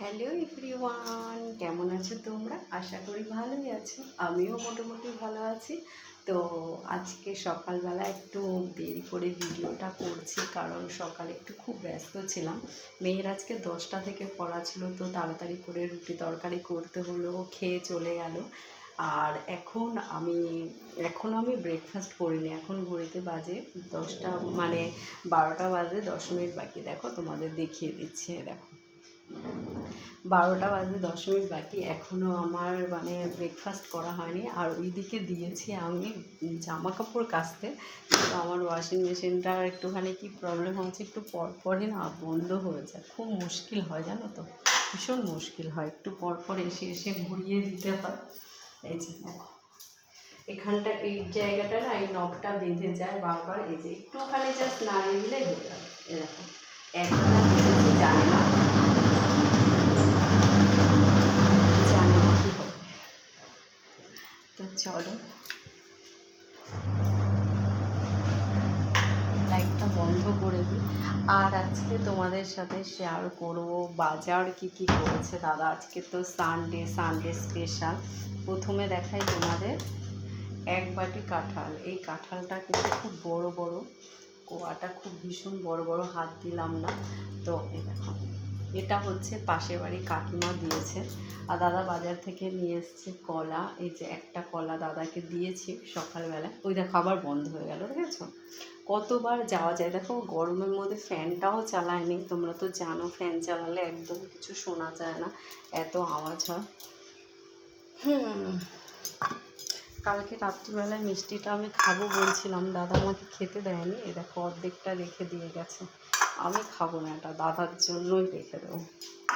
Hello everyone, কেমন আছো তোমরা? আশা করি ভালোই আছো। আমিও মোটামুটি ভালো আছি। তো আজকে সকালবেলা একটু দেরি করে ভিডিওটা করছি, কারণ সকালে একটু খুব ব্যস্ত ছিলাম। মেয়ের আজকে 10টা থেকে পড়া ছিল, তো তাড়াতাড়ি করে রুটি তরকারি করতে হলো, খেয়ে চলে গেল। আর এখনও আমি ব্রেকফাস্ট করিনি। এখন ঘড়িতে বাজে 10টা, মানে 12টা বাজে 10 মিনিট বাকি। দেখো তোমাদের দেখিয়ে দিচ্ছি, দেখো 12টা বাজে 10 মিনিট বাকি, এখনও আমার ব্রেকফাস্ট করা হয়নি। আর ওইদিকে দিয়েছি আমি জামা কাপড় কাচতে, তো আমার ওয়াশিং মেশিনটা একটুখানি কি প্রবলেম হচ্ছে, একটু পরপরই না বন্ধ হয়ে যায়। খুব মুশকিল হয়, জানো তো, ভীষণ মুশকিল হয়। একটু পরপর এসে এসে ঘুরিয়ে দিতে হয়। এই যে দেখো, এখানটা এই জায়গাটা না, এই নখটা বেঁধে যায় বারবার। এই যে একটুখানি জাস্ট নাড়িয়ে দিলে হয়ে যাবে। এরকম একবার জানি না কী হবে। তো চলো লাইটটা বন্ধ করে দিই। আর আজকে তোমাদের সাথে শেয়ার করবো বাজার কি করেছে দাদা। আজকে তো সানডে স্পেশাল। প্রথমে দেখাই তোমাদের এক বাটি কাঁঠাল। এই কাঁঠালটা কিন্তু খুব বড় বড়, কোয়াটা খুব ভীষণ বড় বড়, হাত দিলাম না। তো এই দেখো, এটা হচ্ছে পাশের বাড়ি কাকিমা দিয়েছে। আর দাদা বাজার থেকে নিয়ে এসছে কলা। এই যে একটা কলা দাদাকে দিয়েছি সকালবেলা। ওই দেখো আবার বন্ধ হয়ে গেল, দেখেছো? কতবার যাওয়া যায়। দেখো গরমের মধ্যে ফ্যানটাও চালায়নি। তোমরা তো জানো ফ্যান চালালে একদম কিছু শোনা যায় না, এত আওয়াজ হয়। কালকে রাত্রিবেলায় মিষ্টিটা আমি খাবো বলছিলাম, দাদা আমাকে খেতে দেয়নি। এ দেখো অর্ধেকটা রেখে দিয়ে গেছে। আমি খাবো না, এটা দাদার জন্যই রেখে দেবো।